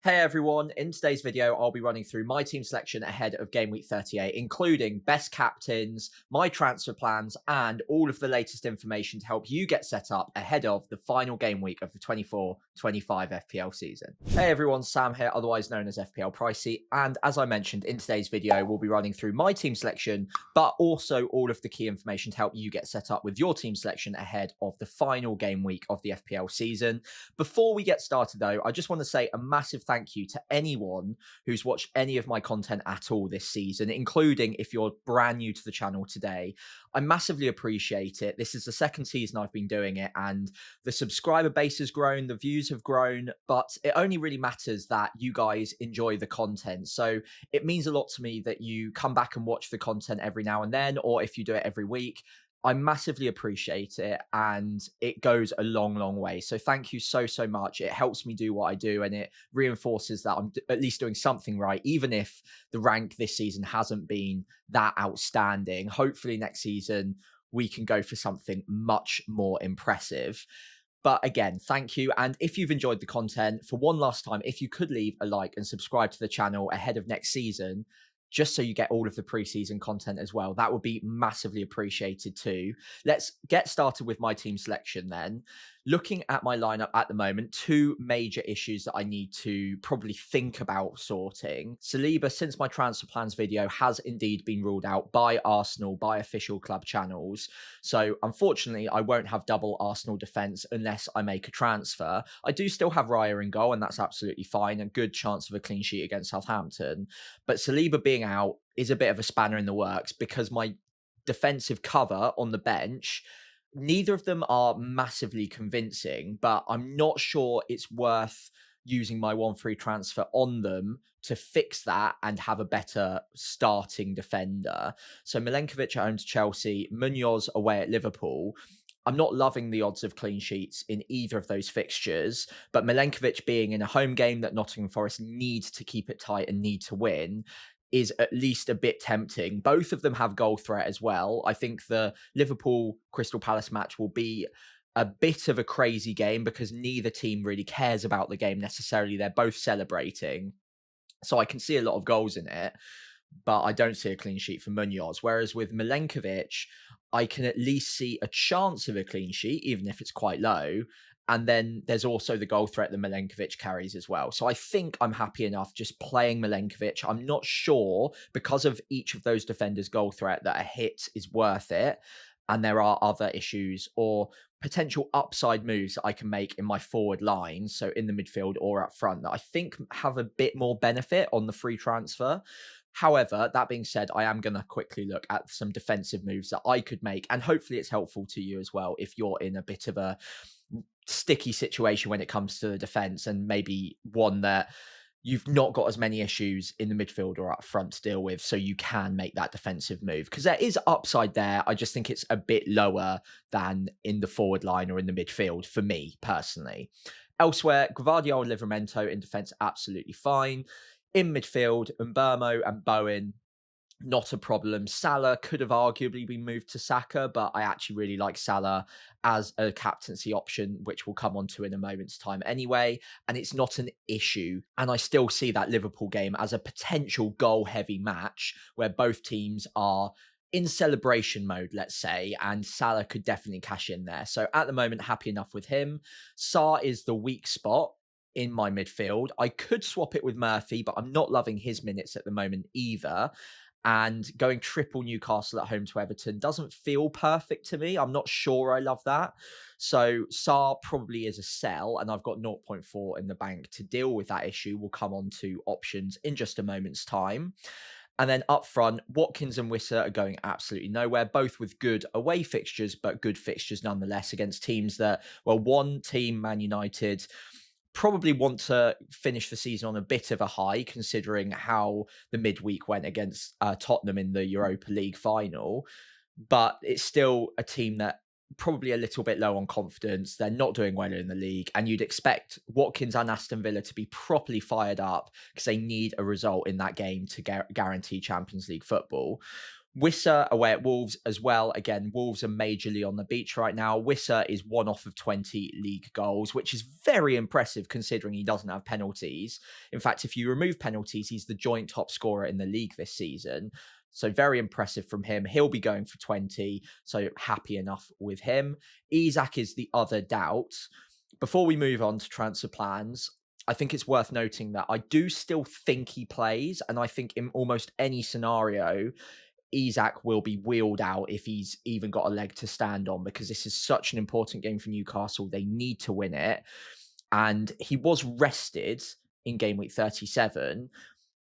Hey everyone, in today's video I'll be running through my team selection ahead of game week 38, including best captains, my transfer plans, and all of the latest information to help you get set up ahead of the final game week of the 24-25 FPL season. Hey everyone, Sam here, otherwise known as FPL Pricey, and as I mentioned in today's video we'll be running through my team selection, but also all of the key information to help you get set up with your team selection ahead of the final game week of the FPL season. Before we get started though, I just want to say a massive thank you to anyone who's watched any of my content at all this season, including if you're brand new to the channel today. I massively appreciate it. This is the second season I've been doing it, and the subscriber base has grown, the views have grown, but it only really matters that you guys enjoy the content. So it means a lot to me that you come back and watch the content every now and then, or if you do it every week. I massively appreciate it, and it goes a long, long way. So thank you so, so much. It helps me do what I do, and it reinforces that I'm at least doing something right, even if the rank this season hasn't been that outstanding. Hopefully next season we can go for something much more impressive. But again, thank you. And if you've enjoyed the content, for one last time, if you could leave a like and subscribe to the channel ahead of next season, just so you get all of the preseason content as well, that would be massively appreciated too. Let's get started with my team selection then. Looking at my lineup at the moment, two major issues that I need to probably think about sorting. Saliba, since my transfer plans video, has indeed been ruled out by Arsenal, by official club channels. So unfortunately, I won't have double Arsenal defence unless I make a transfer. I do still have Raya in goal, and that's absolutely fine. A good chance of a clean sheet against Southampton. But Saliba being out is a bit of a spanner in the works because my defensive cover on the bench, neither of them are massively convincing, but I'm not sure it's worth using my 1 free transfer on them to fix that and have a better starting defender. So Milenkovic at home to Chelsea, Munoz away at Liverpool. I'm not loving the odds of clean sheets in either of those fixtures, but Milenkovic being in a home game that Nottingham Forest need to keep it tight and need to win is at least a bit tempting. Both of them have goal threat as well. I think the Liverpool Crystal Palace match will be a bit of a crazy game because neither team really cares about the game necessarily. They're both celebrating. So I can see a lot of goals in it, but I don't see a clean sheet for Munoz. Whereas with Milenkovic, I can at least see a chance of a clean sheet, even if it's quite low. And then there's also the goal threat that Milenkovic carries as well. So I think I'm happy enough just playing Milenkovic. I'm not sure, because of each of those defenders' goal threat, that a hit is worth it. And there are other issues or potential upside moves that I can make in my forward line, so in the midfield or up front, that I think have a bit more benefit on the free transfer. However, that being said, I am going to quickly look at some defensive moves that I could make, and hopefully it's helpful to you as well if you're in a bit of a sticky situation when it comes to the defense, and maybe one that you've not got as many issues in the midfield or up front to deal with, so you can make that defensive move, because there is upside there. I just think it's a bit lower than in the forward line or in the midfield for me personally. Elsewhere, Gvardiol and Livramento in defense, absolutely fine. In midfield, Mbermo and Bowen, not a problem. Salah could have arguably been moved to Saka, but I actually really like Salah as a captaincy option, which we'll come on to in a moment's time anyway, and it's not an issue. And I still see that Liverpool game as a potential goal-heavy match where both teams are in celebration mode, let's say, and Salah could definitely cash in there. So at the moment, happy enough with him. Sarr is the weak spot in my midfield. I could swap it with Murphy, but I'm not loving his minutes at the moment either. And going triple Newcastle at home to Everton doesn't feel perfect to me. I'm not sure I love that. So Sarr probably is a sell, and I've got 0.4 in the bank to deal with that issue. We'll come on to options in just a moment's time. And then up front, Watkins and Wissa are going absolutely nowhere, both with good away fixtures, but good fixtures nonetheless against teams that, well, one team, Man United, probably want to finish the season on a bit of a high, considering how the midweek went against Tottenham in the Europa League final. But it's still a team that probably a little bit low on confidence. They're not doing well in the league, and you'd expect Watkins and Aston Villa to be properly fired up because they need a result in that game to guarantee Champions League football. Wissa away at Wolves as well. Again, Wolves are majorly on the beach right now. Wissa is 1 off of 20 league goals, which is very impressive considering he doesn't have penalties. In fact, if you remove penalties, he's the joint top scorer in the league this season. So very impressive from him. He'll be going for 20, so happy enough with him. Isak is the other doubt. Before we move on to transfer plans, I think it's worth noting that I do still think he plays, and I think in almost any scenario, Isak will be wheeled out if he's even got a leg to stand on, because this is such an important game for Newcastle. They need to win it. And he was rested in game week 37.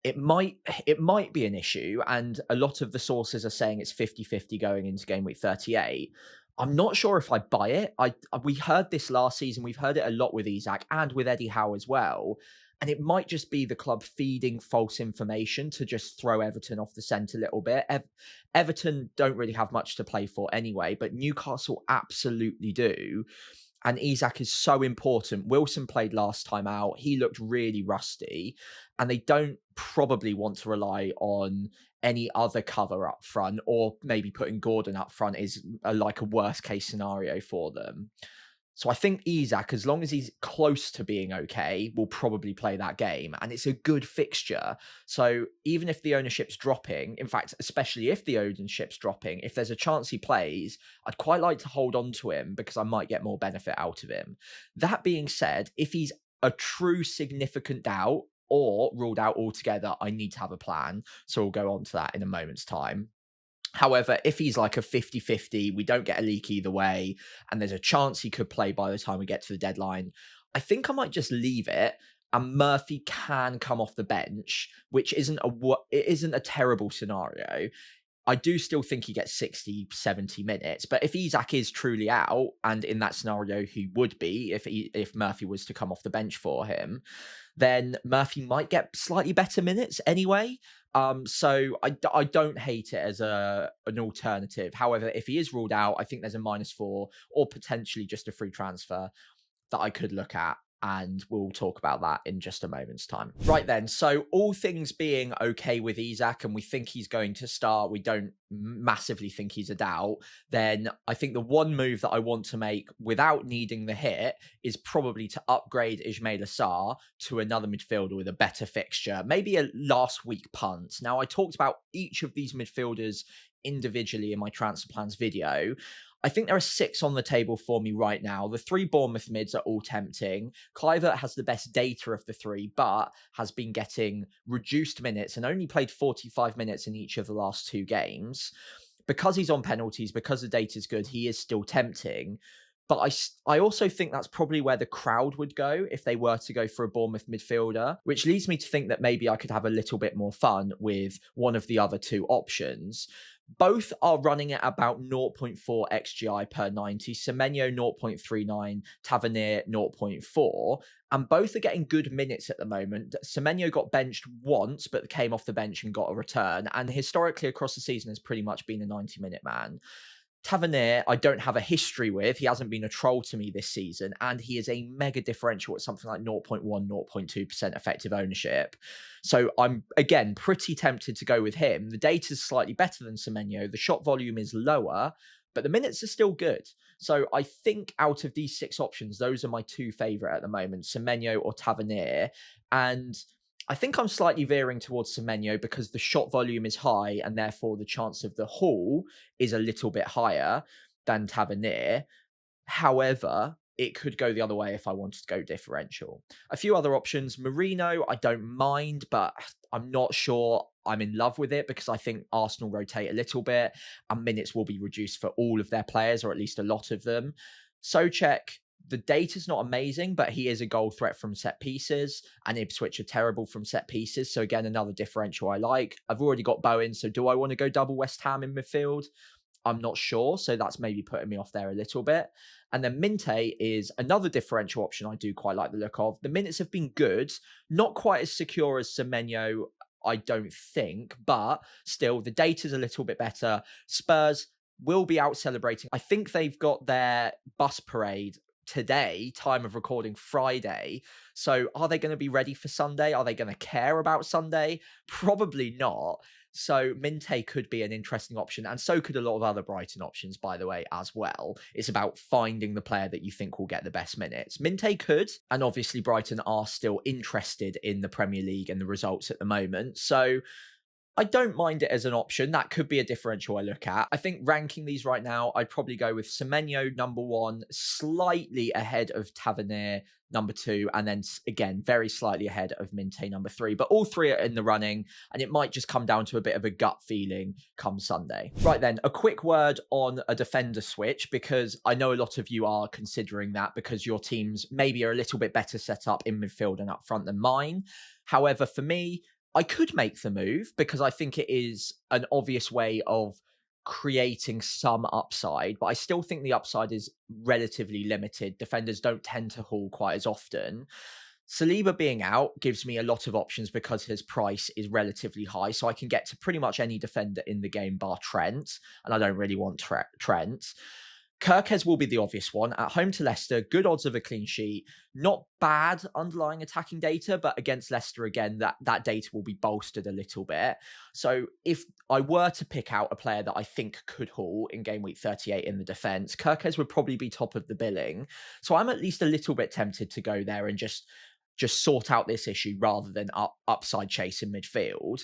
It might be an issue, and a lot of the sources are saying it's 50-50 going into game week 38. I'm not sure if I buy it. We heard this last season. We've heard it a lot with Isak and with Eddie Howe as well. And it might just be the club feeding false information to just throw Everton off the scent a little bit. Everton don't really have much to play for anyway, but Newcastle absolutely do. And Isak is so important. Wilson played last time out. He looked really rusty. And they don't probably want to rely on any other cover up front, or maybe putting Gordon up front is like a worst case scenario for them. So I think Isak, as long as he's close to being okay, will probably play that game. And it's a good fixture. So even if the ownership's dropping, in fact, especially if the ownership's dropping, if there's a chance he plays, I'd quite like to hold on to him because I might get more benefit out of him. That being said, if he's a true significant doubt or ruled out altogether, I need to have a plan. So we'll go on to that in a moment's time. However, if he's like a 50-50, we don't get a leak either way, and there's a chance he could play by the time we get to the deadline, I think I might just leave it, and Murphy can come off the bench, which isn't a terrible scenario. I do still think he gets 60, 70 minutes, but if Isak is truly out, and in that scenario he would be if Murphy was to come off the bench for him, then Murphy might get slightly better minutes anyway. So I don't hate it as an alternative. However, if he is ruled out, I think there's a -4 or potentially just a free transfer that I could look at. And we'll talk about that in just a moment's time. Right then, so all things being okay with Isak, and we think he's going to start, we don't massively think he's a doubt, then I think the one move that I want to make without needing the hit is probably to upgrade Ismail Assar to another midfielder with a better fixture, maybe a last week punt. Now, I talked about each of these midfielders individually in my transfer plans video. I think there are 6 on the table for me right now. The 3 Bournemouth mids are all tempting. Kluivert has the best data of the 3, but has been getting reduced minutes and only played 45 minutes in each of the last 2 games. Because he's on penalties, because the data's good, he is still tempting. But I also think that's probably where the crowd would go if they were to go for a Bournemouth midfielder, which leads me to think that maybe I could have a little bit more fun with one of the other 2 options. Both are running at about 0.4 XGI per 90. Semenyo 0.39, Tavernier 0.4. And both are getting good minutes at the moment. Semenyo got benched once, but came off the bench and got a return. And historically across the season has pretty much been a 90-minute man. Tavernier, I don't have a history with. He hasn't been a troll to me this season, and he is a mega differential at something like 0.1, 0.2% effective ownership. So I'm, again, pretty tempted to go with him. The data is slightly better than Semenyo. The shot volume is lower, but the minutes are still good. So I think out of these 6 options, those are my 2 favourite at the moment, Semenyo or Tavernier. And I think I'm slightly veering towards Semenyo because the shot volume is high and therefore the chance of the haul is a little bit higher than Tavernier. However, it could go the other way if I wanted to go differential. A few other options. Marino, I don't mind, but I'm not sure I'm in love with it because I think Arsenal rotate a little bit and minutes will be reduced for all of their players, or at least a lot of them. Souček, the data's not amazing, but he is a goal threat from set pieces, and Ipswich are terrible from set pieces. So again, another differential I like. I've already got Bowen, so do I want to go double West Ham in midfield? I'm not sure, so that's maybe putting me off there a little bit. And then Minte is another differential option I do quite like the look of. The minutes have been good, not quite as secure as Semenyo, I don't think, but still, the data's a little bit better. Spurs will be out celebrating. I think they've got their bus parade today, time of recording Friday. So are they going to be ready for Sunday? Are they going to care about Sunday? Probably not. So Minte could be an interesting option, and so could a lot of other Brighton options, by the way, as well. It's about finding the player that you think will get the best minutes. Minte could, and obviously Brighton are still interested in the Premier League and the results at the moment. So I don't mind it as an option. That could be a differential I look at. I think ranking these right now, I'd probably go with Semenyo number 1, slightly ahead of Tavernier number 2, and then again, very slightly ahead of Minte number 3. But all three are in the running, and it might just come down to a bit of a gut feeling come Sunday. Right then, a quick word on a defender switch, because I know a lot of you are considering that because your teams maybe are a little bit better set up in midfield and up front than mine. However, for me, I could make the move because I think it is an obvious way of creating some upside, but I still think the upside is relatively limited. Defenders don't tend to haul quite as often. Saliba being out gives me a lot of options because his price is relatively high, so I can get to pretty much any defender in the game bar Trent, and I don't really want Trent. Kirkes will be the obvious one. At home to Leicester, good odds of a clean sheet. Not bad underlying attacking data, but against Leicester, again, that data will be bolstered a little bit. So if I were to pick out a player that I think could haul in game week 38 in the defence, Kirkes would probably be top of the billing. So I'm at least a little bit tempted to go there and just sort out this issue rather than upside chase in midfield.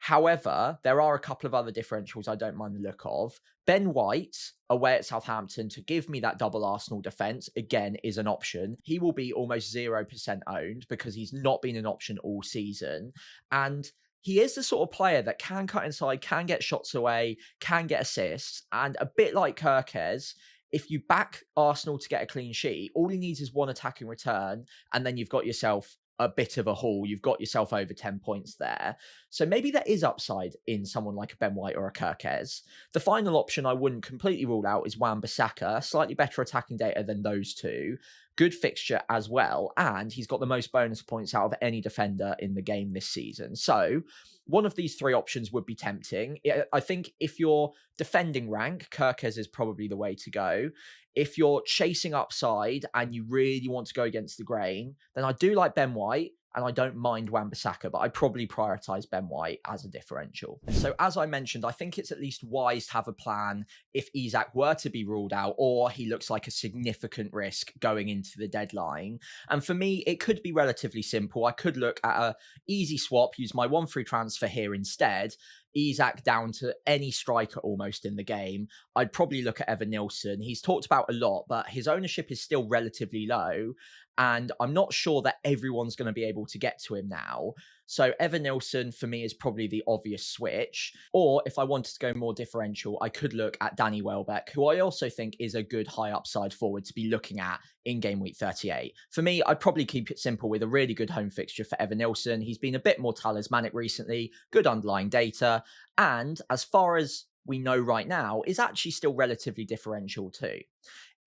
However, there are a couple of other differentials I don't mind the look of. Ben White, away at Southampton, to give me that double Arsenal defence, again, is an option. He will be almost 0% owned because he's not been an option all season. And he is the sort of player that can cut inside, can get shots away, can get assists. And a bit like Kirkes, if you back Arsenal to get a clean sheet, all he needs is one attacking return, and then you've got yourself a bit of a haul. You've got yourself over 10 points there. So maybe there is upside in someone like a Ben White or a Kirkes. The final option I wouldn't completely rule out is Wan-Bissaka. Slightly better attacking data than those two. Good fixture as well. And he's got the most bonus points out of any defender in the game this season. So one of these three options would be tempting. I think if you're defending rank, Kirkes is probably the way to go. If you're chasing upside and you really want to go against the grain, then I do like Ben White and I don't mind Wan-Bissaka, but I probably prioritise Ben White as a differential. So as I mentioned, I think it's at least wise to have a plan if Isak were to be ruled out or he looks like a significant risk going into the deadline. And for me, it could be relatively simple. I could look at a easy swap, use my 1 free transfer here instead, Isak down to any striker almost in the game. I'd probably look at Evan Nilsson. He's talked about a lot, but his ownership is still relatively low. And I'm not sure that everyone's going to be able to get to him now. So Evan Nilsson for me is probably the obvious switch. Or if I wanted to go more differential, I could look at Danny Welbeck, who I also think is a good high upside forward to be looking at in game week 38. For me, I'd probably keep it simple with a really good home fixture for Evan Nilsson. He's been a bit more talismanic recently, good underlying data. And as far as we know right now, is actually still relatively differential too.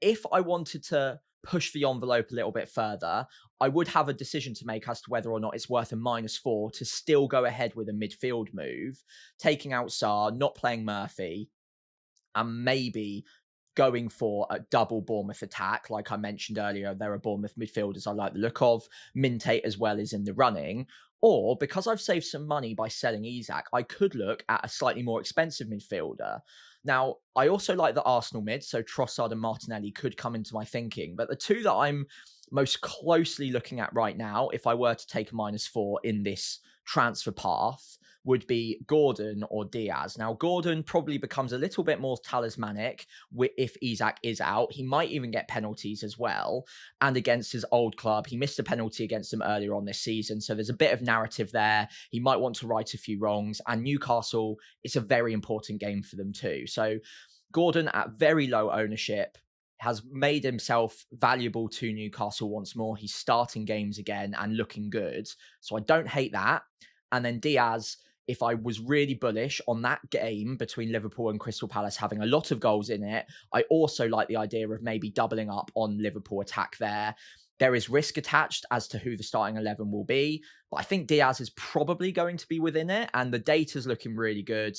If I wanted to push the envelope a little bit further, I would have a decision to make as to whether or not it's worth a -4 to still go ahead with a midfield move, taking out Sarr, not playing Murphy, and maybe going for a double Bournemouth attack. Like I mentioned earlier, there are Bournemouth midfielders I like the look of. Minte as well is in the running. Or because I've saved some money by selling Isak, I could look at a slightly more expensive midfielder. Now, I also like the Arsenal mid, so Trossard and Martinelli could come into my thinking. But the two that I'm most closely looking at right now, if I were to take a -4 in this transfer path, would be Gordon or Diaz. Now, Gordon probably becomes a little bit more talismanic if Isak is out. He might even get penalties as well. And against his old club, he missed a penalty against them earlier on this season. So there's a bit of narrative there. He might want to right a few wrongs. And Newcastle, it's a very important game for them too. So Gordon at very low ownership has made himself valuable to Newcastle once more. He's starting games again and looking good. So I don't hate that. And then Diaz, if I was really bullish on that game between Liverpool and Crystal Palace having a lot of goals in it, I also like the idea of maybe doubling up on Liverpool attack there. There is risk attached as to who the starting 11 will be, but I think Diaz is probably going to be within it, and the data's looking really good.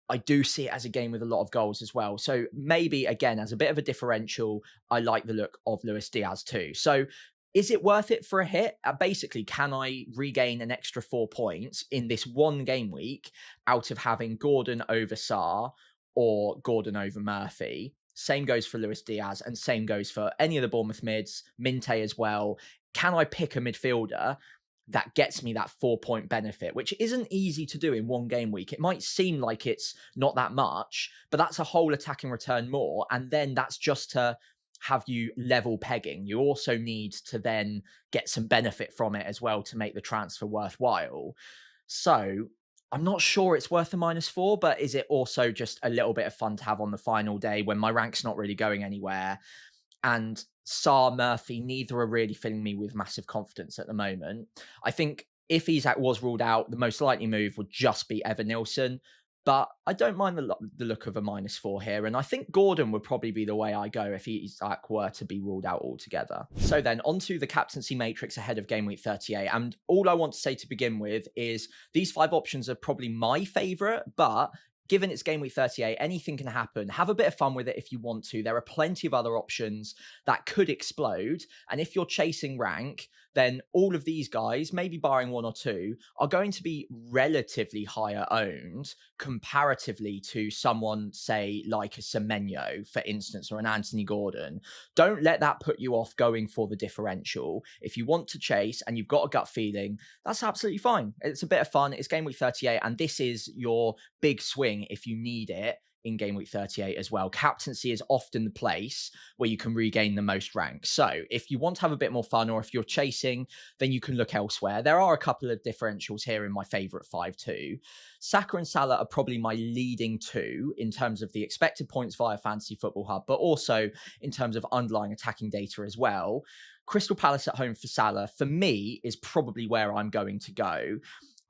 I do see it as a game with a lot of goals as well. So maybe, again, as a bit of a differential, I like the look of Luis Diaz too. So Is it worth it for a hit? Basically, can I regain an extra 4 points in this one game week out of having Gordon over Sarr or Gordon over Murphy? Same goes for Luis Diaz, and same goes for any of the Bournemouth mids, Minte as well. Can I pick a midfielder that gets me that 4 point benefit, which isn't easy to do in one game week? It might seem like it's not that much, but that's a whole attacking return more. And then that's just to have you level pegging. You also need to then get some benefit from it as well to make the transfer worthwhile. So I'm not sure it's worth the -4, but is it also just a little bit of fun to have on the final day when my rank's not really going anywhere? And Sarr, Murphy, neither are really filling me with massive confidence at the moment. I think if Isak was ruled out, the most likely move would just be Evan Nilsson. But I don't mind the look of a -4 here. And I think Gordon would probably be the way I go if Isak were to be ruled out altogether. So then onto the captaincy matrix ahead of game week 38. And all I want to say to begin with is these 5 options are probably my favourite, but given it's game week 38, anything can happen. Have a bit of fun with it if you want to. There are plenty of other options that could explode. And if you're chasing rank, then all of these guys, maybe barring 1 or 2, are going to be relatively higher owned comparatively to someone, say, like a Semenyo, for instance, or an Anthony Gordon. Don't let that put you off going for the differential. If you want to chase and you've got a gut feeling, that's absolutely fine. It's a bit of fun. It's game week 38, and this is your big swing if you need it in game week 38 as well. Captaincy is often the place where you can regain the most rank. So if you want to have a bit more fun, or if you're chasing, then you can look elsewhere. There are a couple of differentials here in my favorite 5 too. Saka and Salah are probably my leading 2 in terms of the expected points via Fantasy Football Hub, but also in terms of underlying attacking data as well. Crystal Palace at home for Salah, for me, is probably where I'm going to go.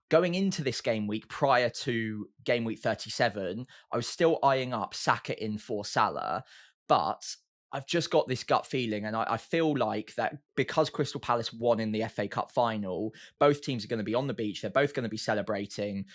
Going into this game week prior to game week 37, I was still eyeing up Saka in for Salah, but I've just got this gut feeling, and I feel like that because Crystal Palace won in the FA Cup final, both teams are going to be on the beach. They're both going to be celebrating.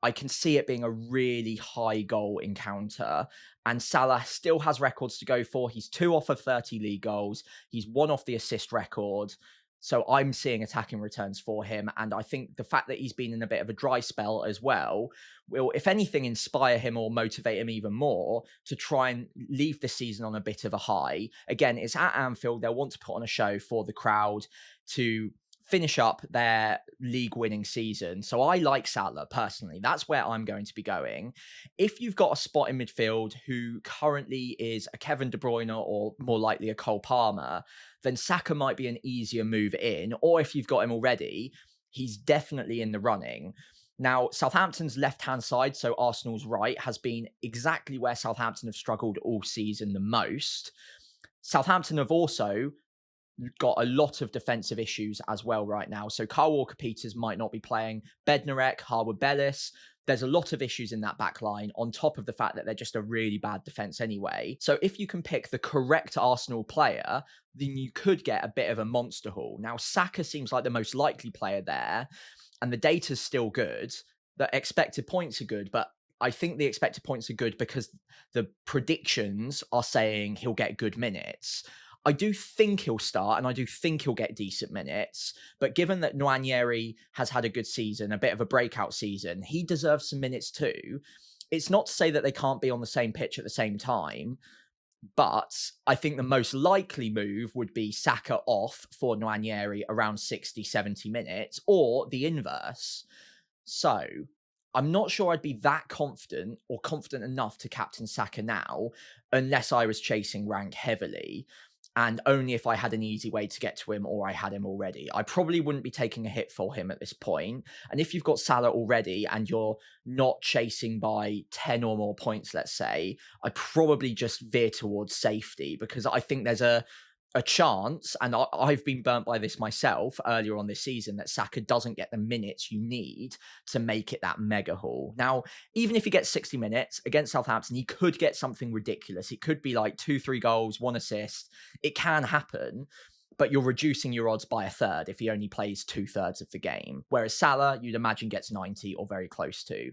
I can see it being a really high goal encounter, and Salah still has records to go for. He's 2 off of 30 league goals. He's 1 off the assist record. So I'm seeing attacking returns for him. And I think the fact that he's been in a bit of a dry spell as well will, if anything, inspire him or motivate him even more to try and leave the season on a bit of a high. Again, it's at Anfield. They'll want to put on a show for the crowd to finish up their league-winning season. So I like Salah personally. That's where I'm going to be going. If you've got a spot in midfield who currently is a Kevin De Bruyne or more likely a Cole Palmer, then Saka might be an easier move in. Or if you've got him already, he's definitely in the running. Now, Southampton's left-hand side, so Arsenal's right, has been exactly where Southampton have struggled all season the most. Southampton have also got a lot of defensive issues as well right now. So Kyle Walker-Peters might not be playing. Bednarek, Harwood Bellis. There's a lot of issues in that back line on top of the fact that they're just a really bad defense anyway. So if you can pick the correct Arsenal player, then you could get a bit of a monster haul. Now, Saka seems like the most likely player there, and the data's still good. The expected points are good, but I think the expected points are good because the predictions are saying he'll get good minutes. I do think he'll start, and I do think he'll get decent minutes. But given that Nwaneri has had a good season, a bit of a breakout season, he deserves some minutes too. It's not to say that they can't be on the same pitch at the same time, but I think the most likely move would be Saka off for Nwaneri around 60, 70 minutes, or the inverse. So I'm not sure I'd be that confident or confident enough to captain Saka now, unless I was chasing rank heavily. And only if I had an easy way to get to him or I had him already. I probably wouldn't be taking a hit for him at this point. And if you've got Salah already and you're not chasing by 10 or more points, let's say, I'd probably just veer towards safety, because I think there's a chance, and I've been burnt by this myself earlier on this season, that Saka doesn't get the minutes you need to make it that mega haul. Now, even if he gets 60 minutes against Southampton, he could get something ridiculous. It could be like 2-3 goals, 1 assist. It can happen, but you're reducing your odds by a third if he only plays 2/3 of the game. Whereas Salah, you'd imagine, gets 90 or very close to.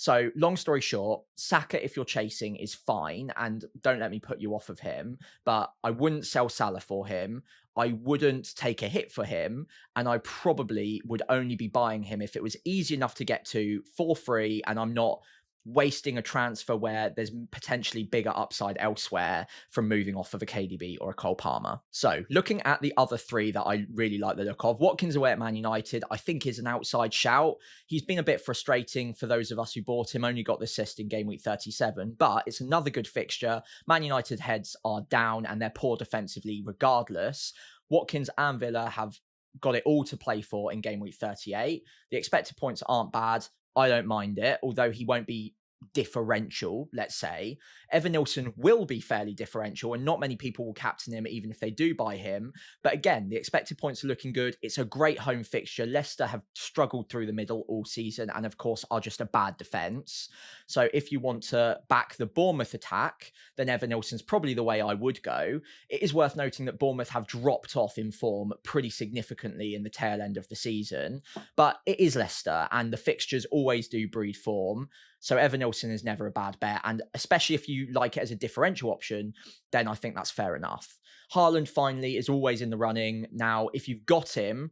So, long story short, Saka, if you're chasing, is fine. And don't let me put you off of him, but I wouldn't sell Salah for him. I wouldn't take a hit for him. And I probably would only be buying him if it was easy enough to get to for free and I'm not wasting a transfer where there's potentially bigger upside elsewhere from moving off of a KDB or a Cole Palmer. So looking at the other three that I really like the look of, Watkins away at Man United, I think is an outside shout. He's been a bit frustrating for those of us who bought him, only got the assist in game week 37, but it's another good fixture. Man United heads are down and they're poor defensively regardless. Watkins and Villa have got it all to play for in game week 38. The expected points aren't bad. I don't mind it, although he won't be differential, let's say. Evan Nilsson will be fairly differential and not many people will captain him even if they do buy him. But again, the expected points are looking good. It's a great home fixture. Leicester have struggled through the middle all season and of course are just a bad defence. So if you want to back the Bournemouth attack, then Evan Nilsson's probably the way I would go. It is worth noting that Bournemouth have dropped off in form pretty significantly in the tail end of the season, but it is Leicester and the fixtures always do breed form. So Evan Nilsson is never a bad bet. And especially if you like it as a differential option, then I think that's fair enough. Haaland finally is always in the running. Now, if you've got him,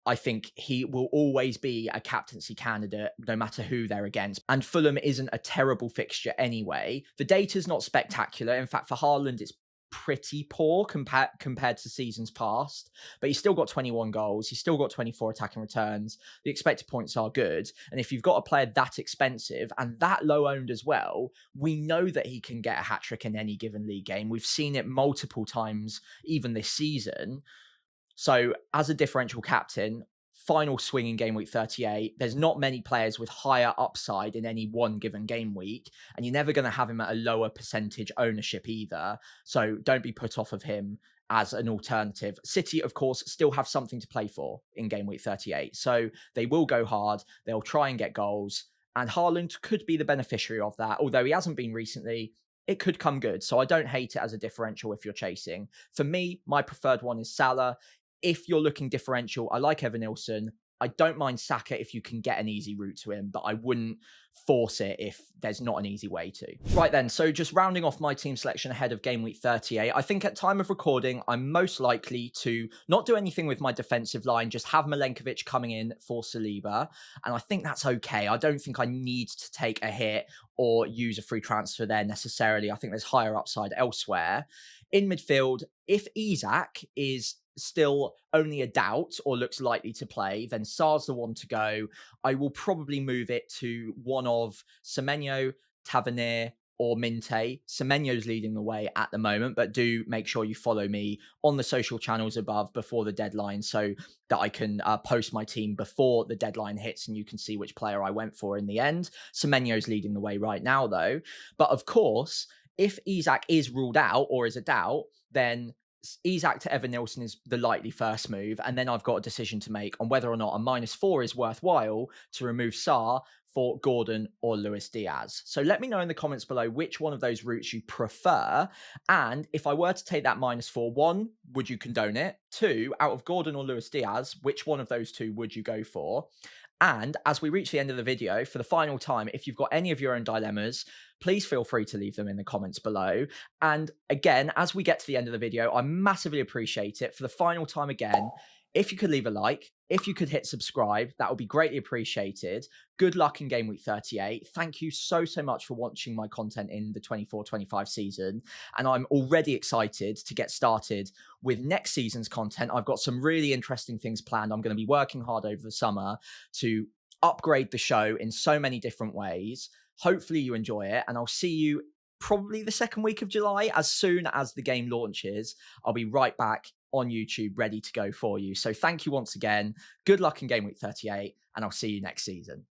I think he will always be a captaincy candidate, no matter who they're against. And Fulham isn't a terrible fixture anyway. The data's not spectacular. In fact, for Haaland, it's pretty poor compared to seasons past, but he's still got 21 goals. He's still got 24 attacking returns. The expected points are good. And if you've got a player that expensive and that low owned as well, we know that he can get a hat trick in any given league game. We've seen it multiple times, even this season. So as a differential captain, final swing in game week 38, there's not many players with higher upside in any one given game week, and you're never going to have him at a lower percentage ownership either. So don't be put off of him as an alternative. City, of course, still have something to play for in game week 38. So they will go hard. They'll try and get goals. And Haaland could be the beneficiary of that. Although he hasn't been recently, it could come good. So I don't hate it as a differential if you're chasing. For me, my preferred one is Salah. If you're looking differential, I like Evan Nilsson. I don't mind Saka if you can get an easy route to him, but I wouldn't force it if there's not an easy way to. Right then, so just rounding off my team selection ahead of game week 38, I think at time of recording, I'm most likely to not do anything with my defensive line, just have Milenkovic coming in for Saliba, and I think that's okay. I don't think I need to take a hit or use a free transfer there necessarily. I think there's higher upside elsewhere. In midfield, if Isak is still only a doubt or looks likely to play, then Sar's the one to go. I will probably move it to one of Semenyo, Tavernier, or Minte. Semenyo's leading the way at the moment, but do make sure you follow me on the social channels above before the deadline so that I can post my team before the deadline hits and you can see which player I went for in the end. Semenyo's leading the way right now though. But of course, if Isak is ruled out or is a doubt, then Isak to Evan Nilsson is the likely first move. And then I've got a decision to make on whether or not a -4 is worthwhile to remove Sar for Gordon or Luis Diaz. So let me know in the comments below which one of those routes you prefer. And if I were to take that -4, 1, would you condone it? 2, out of Gordon or Luis Diaz, which one of those two would you go for? And as we reach the end of the video, for the final time, if you've got any of your own dilemmas, please feel free to leave them in the comments below. And again, as we get to the end of the video, I massively appreciate it. For the final time again, if you could leave a like, if you could hit subscribe, that would be greatly appreciated. Good luck in game week 38. Thank you so much for watching my content in the 24-25 season. And I'm already excited to get started with next season's content. I've got some really interesting things planned. I'm going to be working hard over the summer to upgrade the show in so many different ways. Hopefully you enjoy it, and I'll see you probably the second week of July. As soon as the game launches, I'll be right back on YouTube ready to go for you. So thank you once again. Good luck in game week 38, and I'll see you next season.